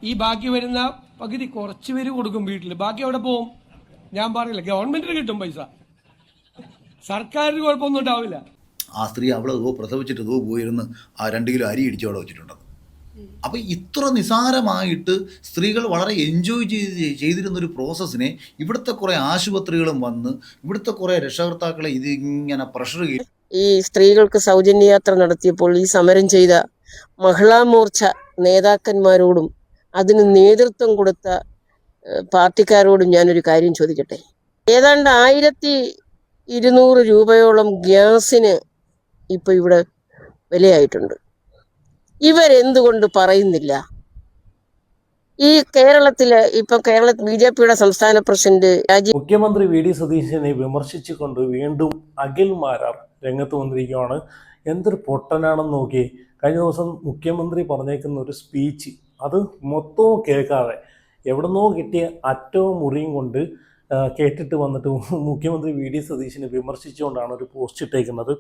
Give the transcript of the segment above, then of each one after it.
ഈ ബാക്കി വരുന്ന പകുതി കുറച്ച് പേര് കൊടുക്കും വീട്ടിൽ, ബാക്കി അവിടെ പോവും. ഞാൻ പറഞ്ഞില്ല, ഗവൺമെന്റിന് കിട്ടും പൈസ, സർക്കാരിന് കുഴപ്പമൊന്നും ഉണ്ടാവില്ല. ആ സ്ത്രീ അവളെ പ്രസവിച്ചിട്ട് പോയിരുന്ന് ആ 2 കിലോ അരി ഇടിച്ച് അവിടെ വെച്ചിട്ടുണ്ടെന്ന്. അപ്പം ഇത്ര നിസാരമായിട്ട് സ്ത്രീകൾ വളരെ എൻജോയ് ചെയ്തിരുന്നൊരു പ്രോസസ്സിനെ ഇവിടുത്തെ കുറേ ആശുപത്രികളും വന്ന് ഇവിടുത്തെ കുറേ രക്ഷകർത്താക്കളെ ഇതിങ്ങനെ പ്രഷർ ചെയ്യും. ഈ സ്ത്രീകൾക്ക് സൗജന്യയാത്ര നടത്തിയപ്പോൾ ഈ സമരം ചെയ്ത മഹിളാ മോർച്ച നേതാക്കന്മാരോടും അതിന് നേതൃത്വം കൊടുത്ത പാർട്ടിക്കാരോടും ഞാനൊരു കാര്യം ചോദിക്കട്ടെ. ഏതാണ്ട് 1200 രൂപയോളം ഗ്യാസിന് ഇപ്പൊ ഇവിടെ വിലയായിട്ടുണ്ട്. ഇവരെന്തുകൊണ്ട് പറയുന്നില്ല? ഈ കേരളത്തില് ഇപ്പൊ BJPയുടെ സംസ്ഥാന പ്രസിഡന്റ് മുഖ്യമന്ത്രി വി ഡി സതീശനെ വിമർശിച്ചുകൊണ്ട് വീണ്ടും അഖിൽ മാരാർ രംഗത്ത് വന്നിരിക്കുകയാണ്. എന്തൊരു പൊട്ടനാണെന്ന് നോക്കി. കഴിഞ്ഞ ദിവസം മുഖ്യമന്ത്രി പറഞ്ഞേക്കുന്ന ഒരു സ്പീച്ച് അത് മൊത്തവും കേൾക്കാതെ എവിടുന്നോ കിട്ടിയ അറ്റവും മുറിയും കൊണ്ട് കേട്ടിട്ട് വന്നിട്ട് മുഖ്യമന്ത്രി വി ഡി സതീശനെ വിമർശിച്ചുകൊണ്ടാണ് ഒരു പോസ്റ്റ് ഇട്ടേക്കുന്നത്.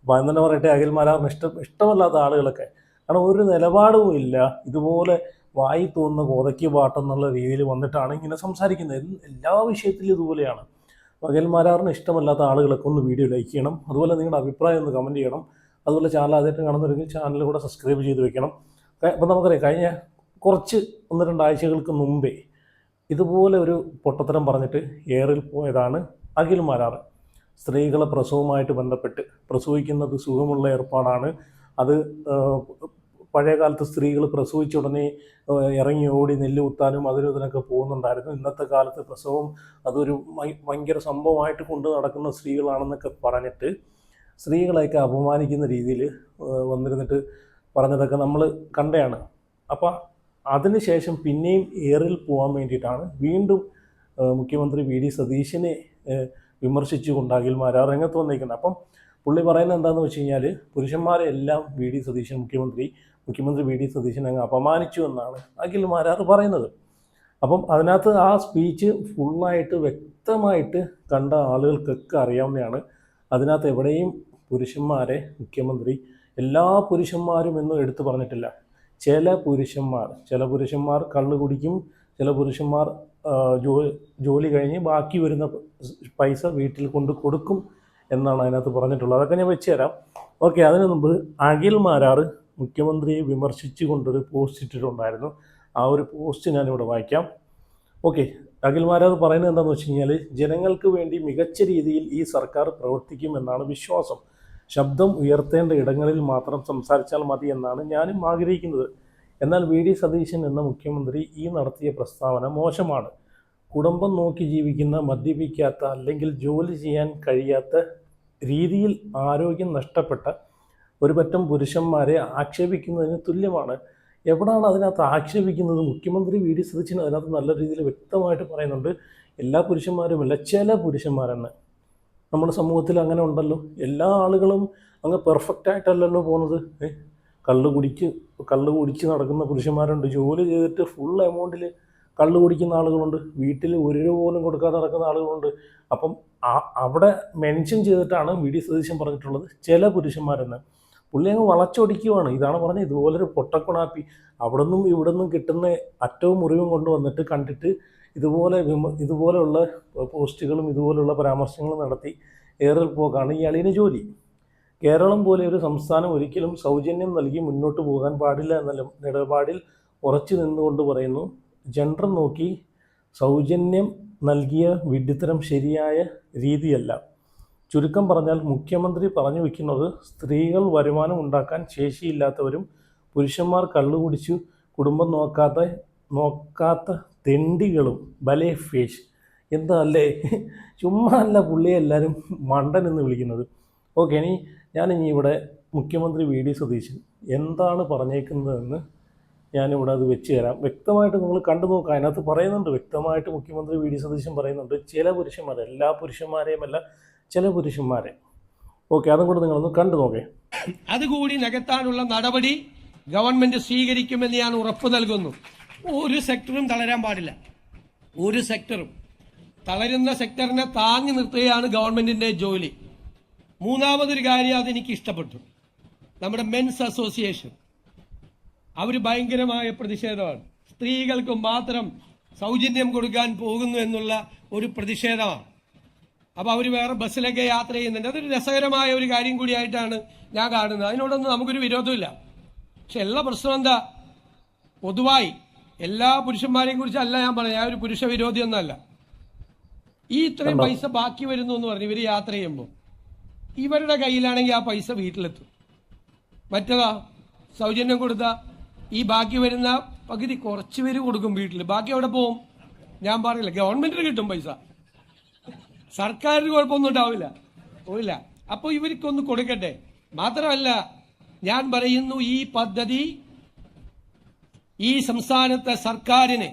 അപ്പോൾ എന്തെന്നെ പറയട്ടെ, അഖിൽ മാരാറിന് ഇഷ്ടമല്ലാത്ത ആളുകളൊക്കെ, കാരണം ഒരു നിലപാടും ഇല്ല, ഇതുപോലെ വായി തോന്നുന്ന കോതയ്ക്ക് പാട്ടെന്നുള്ള രീതിയിൽ വന്നിട്ടാണ് ഇങ്ങനെ സംസാരിക്കുന്നത്. എല്ലാ വിഷയത്തിലും ഇതുപോലെയാണ്. അഖിൽ മാരാറിന് ഇഷ്ടമല്ലാത്ത ആളുകളൊക്കെ ഒന്ന് വീഡിയോ ലൈക്ക് ചെയ്യണം, അതുപോലെ നിങ്ങളുടെ അഭിപ്രായം ഒന്ന് കമൻറ്റ് ചെയ്യണം, അതുപോലെ ചാനൽ ആദ്യമായിട്ട് കാണുന്നവരെങ്കിൽ ചാനൽ കൂടെ സബ്സ്ക്രൈബ് ചെയ്ത് വെക്കണം. അപ്പോൾ നമുക്കറിയാം, കഴിഞ്ഞ 1-2 ആഴ്ചകൾക്ക് മുമ്പേ ഇതുപോലെ ഒരു പൊട്ടത്തരം പറഞ്ഞിട്ട് എയറിൽ പോയതാണ് അഖിൽ മാരാർ. സ്ത്രീകളെ പ്രസവവുമായിട്ട് ബന്ധപ്പെട്ട്, പ്രസവിക്കുന്നത് സുഖമുള്ള ഏർപ്പാടാണ്, അത് പഴയ കാലത്ത് സ്ത്രീകൾ പ്രസവിച്ച ഉടനെ ഇറങ്ങി ഓടി നെല്ല് കുത്താനും ഇതിനൊക്കെ പോകുന്നുണ്ടായിരുന്നു. ഇന്നത്തെ കാലത്ത് പ്രസവം അതൊരു ഭയങ്കര സംഭവമായിട്ട് കൊണ്ട് നടക്കുന്ന സ്ത്രീകളാണെന്നൊക്കെ പറഞ്ഞിട്ട് സ്ത്രീകളെയൊക്കെ അപമാനിക്കുന്ന രീതിയിൽ വന്നിരുന്നിട്ട് പറഞ്ഞതൊക്കെ നമ്മൾ കണ്ടതാണ്. അപ്പോൾ അതിനുശേഷം പിന്നെയും എയറിൽ പോകാൻ വേണ്ടിയിട്ടാണ് വീണ്ടും മുഖ്യമന്ത്രി വി ഡി സതീശനെ വിമർശിച്ചുകൊണ്ട് അഖിൽ മാരാർ രംഗത്ത് വന്നിരിക്കുന്നത്. അപ്പം പുള്ളി പറയുന്നത് എന്താണെന്ന് വെച്ച് കഴിഞ്ഞാൽ, പുരുഷന്മാരെ എല്ലാം മുഖ്യമന്ത്രി വി ഡി സതീശൻ അങ്ങ് അപമാനിച്ചു എന്നാണ് അഖിൽ മാരാർ പറയുന്നത്. അപ്പം അതിനകത്ത് ആ സ്പീച്ച് ഫുള്ളായിട്ട് വ്യക്തമായിട്ട് കണ്ട ആളുകൾക്കൊക്കെ അറിയാവുന്നതാണ്. അതിനകത്ത് എവിടെയും പുരുഷന്മാരെ മുഖ്യമന്ത്രി എല്ലാ പുരുഷന്മാരും എന്നും എടുത്തു പറഞ്ഞിട്ടില്ല. ചില പുരുഷന്മാർ കള്ള് കുടിക്കും, ചില പുരുഷന്മാർ ജോലി കഴിഞ്ഞ് ബാക്കി വരുന്ന പൈസ വീട്ടിൽ കൊണ്ട് കൊടുക്കും എന്നാണ് അതിനകത്ത് പറഞ്ഞിട്ടുള്ളത്. അതൊക്കെ ഞാൻ വെച്ച് തരാം. ഓക്കെ, അതിന് മുമ്പ് അഖിൽ മാരാർ മുഖ്യമന്ത്രിയെ വിമർശിച്ചു കൊണ്ടൊരു പോസ്റ്റ് ഇട്ടിട്ടുണ്ടായിരുന്നു. ആ ഒരു പോസ്റ്റ് ഞാനിവിടെ വായിക്കാം. ഓക്കെ, അഖിൽ മാരാർ പറയുന്നത് എന്താണെന്ന് വെച്ച് കഴിഞ്ഞാൽ, ജനങ്ങൾക്ക് വേണ്ടി മികച്ച രീതിയിൽ ഈ സർക്കാർ പ്രവർത്തിക്കുമെന്നാണ് വിശ്വാസം. ശബ്ദം ഉയർത്തേണ്ട ഇടങ്ങളിൽ മാത്രം സംസാരിച്ചാൽ മതി എന്നാണ് ഞാനും ആഗ്രഹിക്കുന്നത്. എന്നാൽ വി ഡി സതീശൻ എന്ന മുഖ്യമന്ത്രി ഈ നടത്തിയ പ്രസ്താവന മോശമാണ്. കുടുംബം നോക്കി ജീവിക്കുന്ന, മദ്യപിക്കാത്ത, അല്ലെങ്കിൽ ജോലി ചെയ്യാൻ കഴിയാത്ത രീതിയിൽ ആരോഗ്യം നഷ്ടപ്പെട്ട ഒരു പറ്റം പുരുഷന്മാരെ ആക്ഷേപിക്കുന്നതിന് തുല്യമാണ്. എവിടാണ് അതിനകത്ത് ആക്ഷേപിക്കുന്നത്? മുഖ്യമന്ത്രി വി ഡി സതീശൻ അതിനകത്ത് നല്ല രീതിയിൽ വ്യക്തമായിട്ട് പറയുന്നുണ്ട്, എല്ലാ പുരുഷന്മാരുമല്ല, ചില പുരുഷന്മാരെന്ന്. നമ്മുടെ സമൂഹത്തിൽ അങ്ങനെ ഉണ്ടല്ലോ, എല്ലാ ആളുകളും അങ്ങ് പെർഫെക്റ്റ് ആയിട്ടല്ലല്ലോ പോകുന്നത്. കള്ള് കുടിച്ച് നടക്കുന്ന പുരുഷന്മാരുണ്ട്, ജോലി ചെയ്തിട്ട് ഫുൾ എമൗണ്ടിൽ കള്ള് കുടിക്കുന്ന ആളുകളുണ്ട്, വീട്ടിൽ 1 രൂപ പോലും കൊടുക്കാതെ നടക്കുന്ന ആളുകളുണ്ട്. അപ്പം അവിടെ മെൻഷൻ ചെയ്തിട്ടാണ് വി ഡി സതീശൻ പറഞ്ഞിട്ടുള്ളത് ചില പുരുഷന്മാരെന്ന്. പുള്ളി അങ്ങ് വളച്ചൊടിക്കുവാണ്. ഇതാണ് പറഞ്ഞത്, ഇതുപോലൊരു പൊട്ടക്കുണാപ്പി അവിടെ നിന്നും ഇവിടെ നിന്നും കിട്ടുന്ന അറ്റവും മുറിവും കൊണ്ടുവന്നിട്ട് കണ്ടിട്ട് ഇതുപോലെയുള്ള പോസ്റ്റുകളും ഇതുപോലുള്ള പരാമർശങ്ങളും നടത്തി എയറിൽ പോകാണ് ഈ അളിയന് ജോലി. കേരളം പോലെ ഒരു സംസ്ഥാനം ഒരിക്കലും സൗജന്യം നൽകി മുന്നോട്ട് പോകാൻ പാടില്ല എന്ന നിലപാടിൽ ഉറച്ചു നിന്നുകൊണ്ട് പറയുന്നു, ജെൻഡർ നോക്കി സൗജന്യം നൽകിയ വിഡ്ഢിത്തരം ശരിയായ രീതിയല്ല. ചുരുക്കം പറഞ്ഞാൽ മുഖ്യമന്ത്രി പറഞ്ഞു വയ്ക്കുന്നത്, സ്ത്രീകൾ വരുമാനം ഉണ്ടാക്കാൻ ശേഷിയില്ലാത്തവരും പുരുഷന്മാർ കള്ളുകുടിച്ചു കുടുംബം നോക്കാത്ത തെണ്ടികളും ബലേ ഫേഷ്. എന്താ അല്ലേ, ചുമ്മാ അല്ല പുള്ളിയെ എല്ലാവരും മണ്ടൻ എന്ന് വിളിക്കുന്നത്. ഓക്കെ, ഞാനിനി ഇവിടെ മുഖ്യമന്ത്രി വി ഡി സതീശൻ എന്താണ് പറഞ്ഞേക്കുന്നതെന്ന് ഞാനിവിടെ അത് വെച്ച് തരാം. വ്യക്തമായിട്ട് നിങ്ങൾ കണ്ടു നോക്കുക. അതിനകത്ത് പറയുന്നുണ്ട്, വ്യക്തമായിട്ട് മുഖ്യമന്ത്രി വി ഡി സതീശൻ പറയുന്നുണ്ട്, ചില പുരുഷന്മാരെ, എല്ലാ പുരുഷന്മാരെയുമല്ല, ചില പുരുഷന്മാരെ. ഓക്കെ, അതും കൂടെ നിങ്ങളൊന്ന് കണ്ടു നോക്കേ. അതുകൂടി നികത്താനുള്ള നടപടി ഗവൺമെന്റ് സ്വീകരിക്കുമെന്ന് ഞാൻ ഉറപ്പ് നൽകുന്നു. ഒരു സെക്ടറും തളരാൻ പാടില്ല. ഒരു സെക്ടറും തളരുന്ന സെക്ടറിനെ താങ്ങി നിർത്തുകയാണ് ഗവൺമെന്റിന്റെ ജോലി. മൂന്നാമതൊരു കാര്യം അതെനിക്ക് ഇഷ്ടപ്പെട്ടു. നമ്മുടെ മെൻസ് അസോസിയേഷൻ അവർ ഭയങ്കരമായ പ്രതിഷേധമാണ്. സ്ത്രീകൾക്ക് മാത്രം സൗജന്യം കൊടുക്കാൻ പോകുന്നു എന്നുള്ള ഒരു പ്രതിഷേധമാണ്. അപ്പോൾ അവർ വേറെ ബസ്സിലൊക്കെ യാത്ര ചെയ്യുന്നുണ്ട്. അതൊരു രസകരമായ ഒരു കാര്യം കൂടിയായിട്ടാണ് ഞാൻ കാണുന്നത്. അതിനോടൊന്നും നമുക്കൊരു വിരോധമില്ല. പക്ഷെ എല്ലാ പ്രശ്നം എന്താ, പൊതുവായി എല്ലാ പുരുഷന്മാരെയും കുറിച്ചല്ല ഞാൻ പറഞ്ഞത്, ഞാൻ ഒരു പുരുഷ വിരോധിയൊന്നുമല്ല. ഈ ഇത്രയും പൈസ ബാക്കി വരുന്നു എന്ന് പറഞ്ഞ് ഇവർ യാത്ര ചെയ്യുമ്പോൾ ഇവരുടെ കയ്യിലാണെങ്കിൽ ആ പൈസ വീട്ടിലെത്തും. മറ്റേതാ സൗജന്യം കൊടുത്ത ഈ ബാക്കി വരുന്ന പകുതി കുറച്ച് പേര് കൊടുക്കും വീട്ടിൽ, ബാക്കി എവിടെ പോവും? ഞാൻ പറയില്ല, ഗവൺമെന്റിന് കിട്ടും പൈസ, സർക്കാരിന് കുഴപ്പമൊന്നും ഉണ്ടാവില്ല, പോയില്ല. അപ്പോൾ ഇവർക്കൊന്ന് കൊടുക്കട്ടെ. മാത്രമല്ല ഞാൻ പറയുന്നു, ഈ പദ്ധതി ഈ സംസ്ഥാനത്തെ സർക്കാരിന്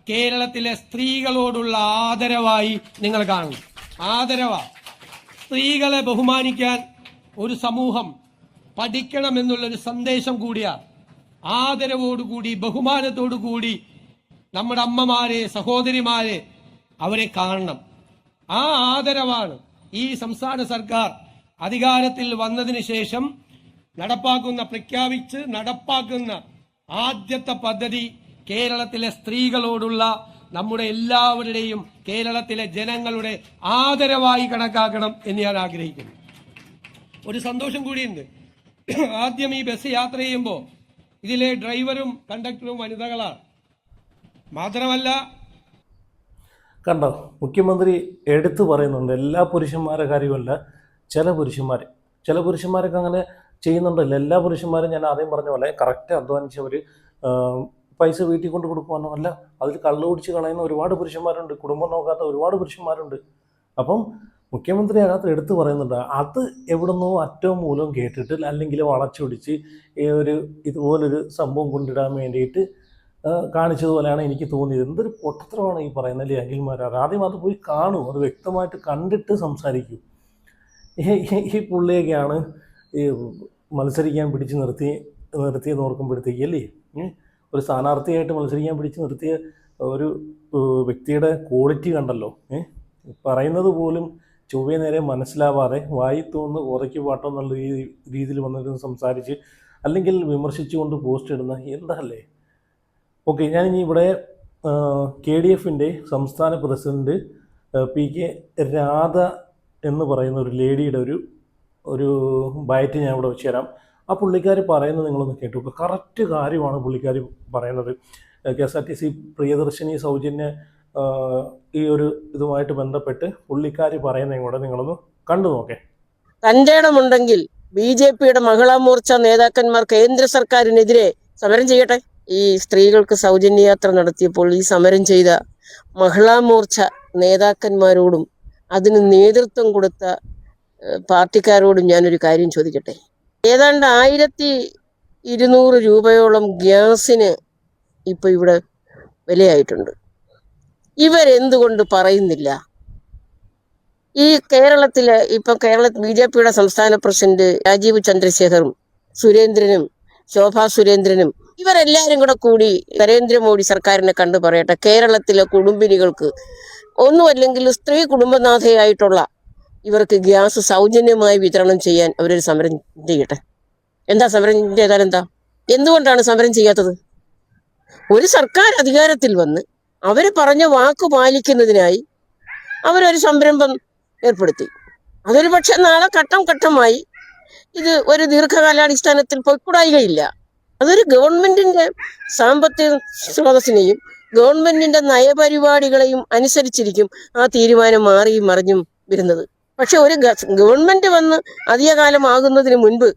കേരളത്തിലെ സ്ത്രീകളോടുള്ള ആദരവായി നിങ്ങൾ കാണും. ആദരവാ. സ്ത്രീകളെ ബഹുമാനിക്കാൻ ഒരു സമൂഹം പഠിക്കണമെന്നുള്ളൊരു സന്ദേശം കൂടിയാണ്. ആദരവോടുകൂടി ബഹുമാനത്തോടുകൂടി നമ്മുടെ അമ്മമാരെ, സഹോദരിമാരെ അവരെ കാണണം. ആ ആദരവാണ് ഈ സംസ്ഥാന സർക്കാർ അധികാരത്തിൽ വന്നതിന് ശേഷം പ്രഖ്യാപിച്ച് നടപ്പാക്കുന്ന ആദ്യത്തെ പദ്ധതി. കേരളത്തിലെ സ്ത്രീകളോടുള്ള നമ്മുടെ എല്ലാവരുടെയും, കേരളത്തിലെ ജനങ്ങളുടെ ആദരവായി കണക്കാക്കണം എന്ന് ഞാൻ ആഗ്രഹിക്കുന്നു. ഒരു സന്തോഷം കൂടിയുണ്ട്. ആദ്യം ഈ ബസ് യാത്ര ചെയ്യുമ്പോൾ ഇതിലെ ഡ്രൈവറും കണ്ടക്ടറും വനിതകളാണ്. മാത്രമല്ല കണ്ടോ, മുഖ്യമന്ത്രി എടുത്തു പറയുന്നുണ്ട് എല്ലാ പുരുഷന്മാരുടെ കാര്യമല്ല, ചില പുരുഷന്മാരൊക്കെ അങ്ങനെ ചെയ്യുന്നുണ്ടല്ലോ. എല്ലാ പുരുഷന്മാരും ഞാൻ ആദ്യം പറഞ്ഞ പോലെ കറക്റ്റ് അധ്വാനിച്ചവർ പൈസ വീട്ടിൽ കൊണ്ട് കൊടുക്കുവാനോ അല്ല, അതിൽ കള്ളു കുടിച്ച് കളയുന്ന ഒരുപാട് പുരുഷന്മാരുണ്ട്, കുടുംബം നോക്കാത്ത ഒരുപാട് പുരുഷന്മാരുണ്ട്. അപ്പം മുഖ്യമന്ത്രി അതിനകത്ത് എടുത്തു പറയുന്നുണ്ട്, അത് എവിടുന്നോ അറ്റവും മൂലം കേട്ടിട്ട് അല്ലെങ്കിൽ വളച്ചൊടിച്ച് ഇതുപോലൊരു സംഭവം കൊണ്ടിടാൻ വേണ്ടിയിട്ട് കാണിച്ചതുപോലെയാണ് എനിക്ക് തോന്നിയത്. എന്തൊരു പൊട്ടത്തരമാണ് ഈ പറയുന്നത് അഖിൽമാരാർ. ആദ്യം അത് പോയി കാണൂ, അത് വ്യക്തമായിട്ട് കണ്ടിട്ട് സംസാരിക്കൂ. ഈ പുള്ളിയൊക്കെയാണ് ഈ മത്സരിക്കാൻ പിടിച്ച് നിർത്തിയെന്ന് ഓർക്കുമ്പോഴത്തേക്ക് അല്ലേ, ഒരു സ്ഥാനാർത്ഥിയായിട്ട് മത്സരിക്കാൻ പിടിച്ച് നിർത്തിയ ഒരു വ്യക്തിയുടെ ക്വാളിറ്റി കണ്ടല്ലോ. പറയുന്നത് പോലും ചൊവ്വേ നേരെ മനസ്സിലാവാതെ വായി തോന്നുന്നു ഉറയ്ക്ക് പാട്ടോ എന്നുള്ള രീതിയിൽ വന്നിരുന്ന് സംസാരിച്ച് അല്ലെങ്കിൽ വിമർശിച്ചുകൊണ്ട് പോസ്റ്റ് ഇടുന്ന എന്തല്ലേ. ഓക്കെ, ഞാനിനി ഇവിടെ KDFിൻ്റെ സംസ്ഥാന പ്രസിഡന്റ് PK രാധ എന്ന് പറയുന്ന ഒരു ലേഡിയുടെ ഒരു ബയറ്റ് ഞാൻ ഇവിടെ വെച്ച് തരാം. ആ പുള്ളിക്കാർ പറയുന്നത് നിങ്ങളൊന്ന് കേട്ടു. കറക്റ്റ് കാര്യമാണ് പുള്ളിക്കാർ പറയുന്നത്. KSRTC പ്രിയദർശിനി സൗജന്യ ഈ ഒരു ഇതുമായിട്ട് ബന്ധപ്പെട്ട് പുള്ളിക്കാർ പറയുന്നതും കൂടെ നിങ്ങളൊന്ന് കണ്ടു നോക്കേ. തന്റെ ഇടമുണ്ടെങ്കിൽ BJPയുടെ മഹിളാ മോർച്ച നേതാക്കന്മാർ കേന്ദ്ര സർക്കാരിനെതിരെ സമരം ചെയ്യട്ടെ. ഈ സ്ത്രീകൾക്ക് സൗജന്യയാത്ര നടത്തിയപ്പോൾ ഈ സമരം ചെയ്ത മഹിളാ മോർച്ച നേതാക്കന്മാരോടും അതിന് നേതൃത്വം കൊടുത്ത പാർട്ടിക്കാരോടും ഞാനൊരു കാര്യം ചോദിക്കട്ടെ. ഏതാണ്ട് 1200 രൂപയോളം ഗ്യാസിന് ഇപ്പൊ ഇവിടെ വിലയായിട്ടുണ്ട്. ഇവരെന്തുകൊണ്ട് പറയുന്നില്ല? ഈ കേരളത്തില് ഇപ്പൊ BJPയുടെ സംസ്ഥാന പ്രസിഡന്റ് രാജീവ് ചന്ദ്രശേഖറും സുരേന്ദ്രനും ശോഭാ സുരേന്ദ്രനും ഇവരെല്ലാരും കൂടി നരേന്ദ്രമോദി സർക്കാരിനെ കണ്ടു പറയട്ടെ, കേരളത്തിലെ കുടുംബിനികൾക്ക് ഒന്നുമല്ലെങ്കിൽ സ്ത്രീ കുടുംബനാഥയായിട്ടുള്ള ഇവർക്ക് ഗ്യാസ് സൗജന്യമായി വിതരണം ചെയ്യാൻ അവരൊരു സമരം ചെയ്യട്ടെ. എന്താ സമരം ചെയ്താൽ എന്താ? എന്തുകൊണ്ടാണ് സമരം ചെയ്യാത്തത്? ഒരു സർക്കാർ അധികാരത്തിൽ വന്ന് അവര് പറഞ്ഞ വാക്ക് പാലിക്കുന്നതിനായി അവരൊരു സംരംഭം ഏർപ്പെടുത്തി. അതൊരു പക്ഷെ നാളെ ഘട്ടം ഘട്ടമായി ഇത് ഒരു ദീർഘകാലാടിസ്ഥാനത്തിൽ പൊയ്ക്കൂടായികയില്ല. അതൊരു ഗവൺമെന്റിന്റെ സാമ്പത്തിക സ്രോതസ്സിനെയും ഗവൺമെന്റിന്റെ നയപരിപാടികളെയും അനുസരിച്ചിരിക്കും ആ തീരുമാനം മാറിയും മറിഞ്ഞും വരുന്നത്. പക്ഷെ ഒരു ഗവൺമെന്റ് വന്ന് അധികകാലമാകുന്നതിന് മുൻപ്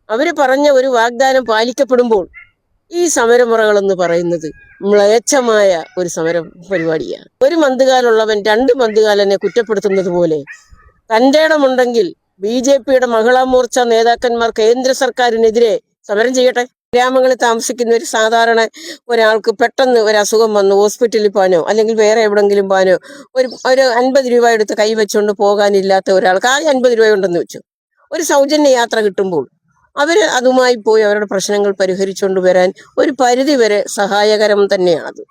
അവര് പറഞ്ഞ ഒരു വാഗ്ദാനം പാലിക്കപ്പെടുമ്പോൾ ഈ സമരമുറകളെന്ന് പറയുന്നത് മ്ലേച്ഛമായ ഒരു സമര പരിപാടിയാണ്. ഒരു മന്തുകാലുള്ളവൻ 2 മന്തുകാലനെ കുറ്റപ്പെടുത്തുന്നത് പോലെ തന്റെ ഇടമുണ്ടെങ്കിൽ BJPയുടെ മഹിളാ മോർച്ച നേതാക്കന്മാർ കേന്ദ്ര സർക്കാരിനെതിരെ സമരം ചെയ്യട്ടെ. ഗ്രാമങ്ങളിൽ താമസിക്കുന്ന ഒരു സാധാരണ ഒരാൾക്ക് പെട്ടെന്ന് ഒരു അസുഖം വന്നു ഹോസ്പിറ്റലിൽ പോകാനോ അല്ലെങ്കിൽ വേറെ എവിടെങ്കിലും പോകാനോ ഒരു 50 രൂപ എടുത്ത് കൈവച്ചുകൊണ്ട് പോകാനില്ലാത്ത ഒരാൾക്ക് ആ 50 രൂപ ഉണ്ടെന്ന് വെച്ചു, ഒരു സൗജന്യ യാത്ര കിട്ടുമ്പോൾ അവര് അതുമായി പോയി അവരുടെ പ്രശ്നങ്ങൾ പരിഹരിച്ചുകൊണ്ട് വരാൻ ഒരു പരിധി വരെ സഹായകരം തന്നെയാണത്.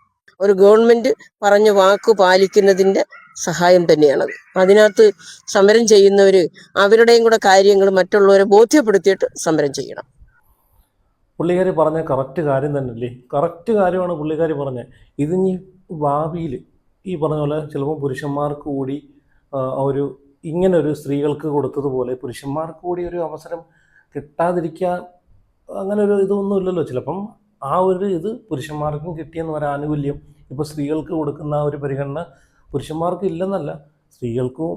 ഒരു ഗവൺമെന്റ് പറഞ്ഞ വാക്ക് പാലിക്കുന്നതിന്റെ സഹായം തന്നെയാണത്. അതിനകത്ത് സമരം ചെയ്യുന്നവര് അവരുടെയും കൂടെ കാര്യങ്ങൾ മറ്റുള്ളവരെ ബോധ്യപ്പെടുത്തിയിട്ട് സമരം ചെയ്യണം. പുള്ളിക്കാരി പറഞ്ഞ കറക്റ്റ് കാര്യം തന്നെയല്ലേ? കറക്റ്റ് കാര്യമാണ് പുള്ളിക്കാരി പറഞ്ഞത്. ഇതിനി ഭാവിയിൽ ഈ പറഞ്ഞ പോലെ ചിലപ്പോൾ പുരുഷന്മാർക്ക് കൂടി ഒരു ഇങ്ങനെ ഒരു സ്ത്രീകൾക്ക് കൊടുത്തതുപോലെ പുരുഷന്മാർക്ക് കൂടി ഒരു അവസരം കിട്ടാതിരിക്കാൻ അങ്ങനെ ഒരു ഇതൊന്നും ഇല്ലല്ലോ. ചിലപ്പം ആ ഒരു ഇത് പുരുഷന്മാർക്കും കിട്ടിയെന്ന് ഒരു ആനുകൂല്യം ഇപ്പോൾ സ്ത്രീകൾക്ക് കൊടുക്കുന്ന ആ ഒരു പരിഗണന പുരുഷന്മാർക്ക് ഇല്ലെന്നല്ല, സ്ത്രീകൾക്കും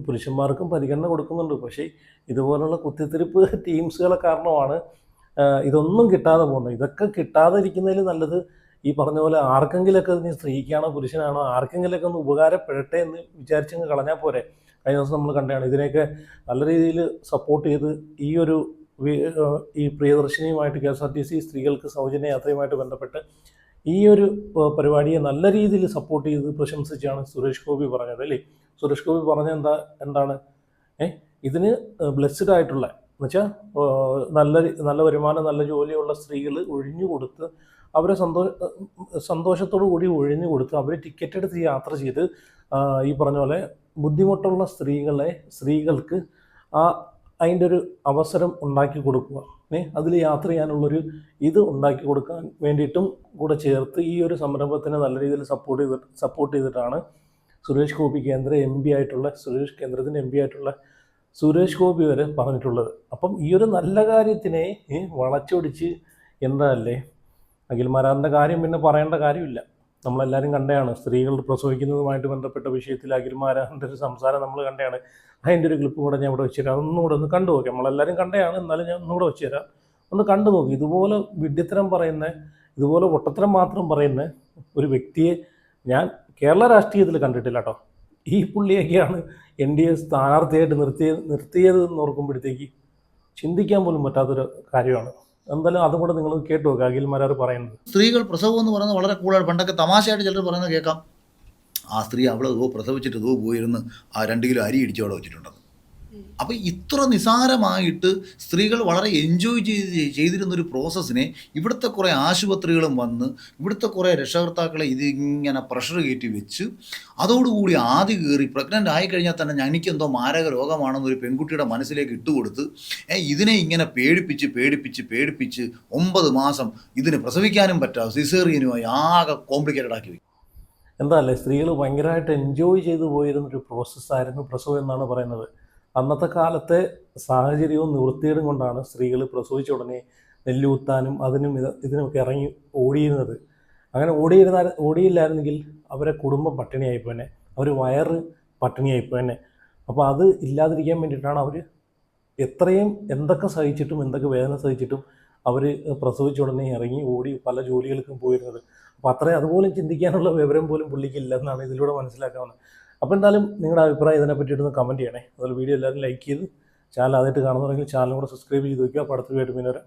പുരുഷന്മാർക്കും പരിഗണന കൊടുക്കുന്നുണ്ട്. പക്ഷേ ഇതുപോലുള്ള കുത്തിത്തിരിപ്പ് ടീംസുകളെ കാരണമാണ് ഇതൊന്നും കിട്ടാതെ പോകുന്നത്. ഇതൊക്കെ കിട്ടാതെ ഇരിക്കുന്നതിൽ നല്ലത് ഈ പറഞ്ഞ പോലെ ആർക്കെങ്കിലൊക്കെ നീ സ്ത്രീക്കാണോ പുരുഷനാണോ ആർക്കെങ്കിലൊക്കെ ഒന്ന് ഉപകാരപ്പെടട്ടെ എന്ന് വിചാരിച്ചങ്ങ് കളഞ്ഞാൽ പോരെ. കഴിഞ്ഞ ദിവസം നമ്മൾ കണ്ടതാണ് ഇതിനെയൊക്കെ നല്ല രീതിയിൽ സപ്പോർട്ട് ചെയ്ത് ഈ പ്രിയദർശിനിയുമായിട്ട് KSRTC സ്ത്രീകൾക്ക് സൗജന്യ യാത്രയുമായിട്ട് ബന്ധപ്പെട്ട് ഈ ഒരു പരിപാടിയെ നല്ല രീതിയിൽ സപ്പോർട്ട് ചെയ്ത് പ്രശംസിച്ചാണ് സുരേഷ് ഗോപി പറഞ്ഞത് അല്ലേ? സുരേഷ് ഗോപി പറഞ്ഞ എന്താണ് ഇതിന് ബ്ലെസ്ഡ് ആയിട്ടുള്ള എന്നുവെച്ചാൽ നല്ല വരുമാനം നല്ല ജോലിയുള്ള സ്ത്രീകൾ ഒഴിഞ്ഞു കൊടുത്ത് അവരെ സന്തോഷത്തോടു കൂടി ഒഴിഞ്ഞു കൊടുത്ത് അവർ ടിക്കറ്റ് എടുത്ത് യാത്ര ചെയ്ത് ഈ പറഞ്ഞ പോലെ ബുദ്ധിമുട്ടുള്ള സ്ത്രീകൾക്ക് അതിൻ്റെ ഒരു അവസരം ഉണ്ടാക്കി കൊടുക്കുക, അതിൽ യാത്ര ചെയ്യാനുള്ളൊരു ഇത് ഉണ്ടാക്കി കൊടുക്കാൻ വേണ്ടിയിട്ടും കൂടെ ചേർത്ത് ഈ ഒരു സംരംഭത്തിനെ നല്ല രീതിയിൽ സപ്പോർട്ട് ചെയ്തിട്ടാണ് സുരേഷ് ഗോപി കേന്ദ്രത്തിൻ്റെ എം പി ആയിട്ടുള്ള സുരേഷ് ഗോപി വരെ പറഞ്ഞിട്ടുള്ളത്. അപ്പം ഈ ഒരു നല്ല കാര്യത്തിനെ വളച്ചൊടിച്ച് എന്താല്ലേ അഖിൽമാരാറിൻ്റെ കാര്യം പിന്നെ പറയേണ്ട കാര്യമില്ല. നമ്മളെല്ലാവരും കണ്ടതാണ് സ്ത്രീകൾ പ്രസവിക്കുന്നതുമായിട്ട് ബന്ധപ്പെട്ട വിഷയത്തിൽ അഖിൽമാരാറിൻ്റെ ഒരു സംസാരം നമ്മൾ കണ്ടതാണ്. അതിൻ്റെ ഒരു ക്ലിപ്പ് കൂടെ ഞാൻ ഇവിടെ വെച്ചുതരാം, അതൊന്നും കൂടെ ഒന്ന് കണ്ടു നോക്കാം. നമ്മളെല്ലാവരും കണ്ടതാണ്, എന്നാലും ഞാൻ ഒന്നുകൂടെ വെച്ചുതരാം, ഒന്ന് കണ്ടു നോക്കി. ഇതുപോലെ വിഡ്ഢിത്തരം പറയുന്ന, ഇതുപോലെ പൊട്ടത്തരം മാത്രം പറയുന്ന ഒരു വ്യക്തിയെ ഞാൻ കേരള രാഷ്ട്രീയത്തിൽ കണ്ടിട്ടില്ല കേട്ടോ. ഈ പുള്ളിയൊക്കെയാണ് NDA സ്ഥാനാർത്ഥിയായിട്ട് നിർത്തിയത് എന്ന് ഓർക്കുമ്പോഴത്തേക്ക് ചിന്തിക്കാൻ പോലും പറ്റാത്തൊരു കാര്യമാണ്. എന്തായാലും അതും കൂടെ നിങ്ങൾ കേട്ടു നോക്കുക അഖിൽമാരാർ പറയുന്നത്. സ്ത്രീകൾ പ്രസവം എന്ന് പറയുന്നത് വളരെ കൂടുതലാണ്. പണ്ടൊക്കെ തമാശയായിട്ട് ചിലർ പറയുന്നത് കേൾക്കാം, ആ സ്ത്രീ പ്രസവിച്ചിട്ട് പോയിരുന്ന് ആ 2 കിലോ അരി ഇടിച്ചവിടെ വെച്ചിട്ടുണ്ടെന്ന്. അപ്പോൾ ഇത്ര നിസാരമായിട്ട് സ്ത്രീകൾ വളരെ എൻജോയ് ചെയ്തിരുന്നൊരു പ്രോസസ്സിനെ ഇവിടുത്തെ കുറേ ആശുപത്രികളും വന്ന് ഇവിടുത്തെ കുറേ രക്ഷകർത്താക്കളെ ഇതിങ്ങനെ പ്രഷർ കയറ്റി വെച്ച് അതോടുകൂടി ആദ്യ കയറി പ്രഗ്നൻ്റ് ആയിക്കഴിഞ്ഞാൽ തന്നെ എനിക്കെന്തോ മാരക രോഗമാണെന്നൊരു പെൺകുട്ടിയുടെ മനസ്സിലേക്ക് ഇട്ടുകൊടുത്ത് ഇതിനെ ഇങ്ങനെ പേടിപ്പിച്ച് 9 മാസം ഇതിന് പ്രസവിക്കാനും പറ്റാതെ സിസേറിയനുമായി ആകെ കോംപ്ലിക്കേറ്റഡ് ആക്കി വയ്ക്കും. എന്താല്ലേ സ്ത്രീകൾ ഭയങ്കരമായിട്ട് എൻജോയ് ചെയ്തു പോയിരുന്നൊരു പ്രോസസ്സായിരുന്നു പ്രസവം എന്നാണ് പറയുന്നത്. അന്നത്തെ കാലത്തെ സാഹചര്യവും നിവൃത്തിയിടും കൊണ്ടാണ് സ്ത്രീകൾ പ്രസവിച്ച ഉടനെ നെല്ലുകുത്താനും ഇതിനുമൊക്കെ ഇറങ്ങി ഓടിയിരുന്നത്. അങ്ങനെ ഓടിയില്ലായിരുന്നെങ്കിൽ അവരെ കുടുംബം പട്ടിണിയായിപ്പോന്നെ, അവർ വയറ് പട്ടിണിയായിപ്പോന്നെ. അപ്പോൾ അത് ഇല്ലാതിരിക്കാൻ വേണ്ടിയിട്ടാണ് അവർ എന്തൊക്കെ സഹിച്ചിട്ടും എന്തൊക്കെ വേദന സഹിച്ചിട്ടും അവർ പ്രസവിച്ച ഉടനെ ഇറങ്ങി ഓടി പല ജോലികൾക്കും പോയിരുന്നത്. അപ്പോൾ അതുപോലും ചിന്തിക്കാനുള്ള വിവരം പോലും പുള്ളിക്കില്ല എന്നാണ് ഇതിലൂടെ മനസ്സിലാക്കാവുന്നത്. അപ്പോൾ എന്തായാലും നിങ്ങളുടെ അഭിപ്രായം ഇതിനെ പറ്റിയിട്ടൊന്ന് കമൻറ്റ് ചെയ്യണേ. അതുപോലെ വീഡിയോ എല്ലാവരും ലൈക്ക് ചെയ്ത് ചാനൽ ആദ്യമായിട്ട് കാണുന്നുണ്ടെങ്കിൽ ചാനലും കൂടെ സബ്സ്ക്രൈബ് ചെയ്ത് വയ്ക്കുക. അപ്പോൾ അടുത്ത വീഡിയോ പിന്നെ വരാം.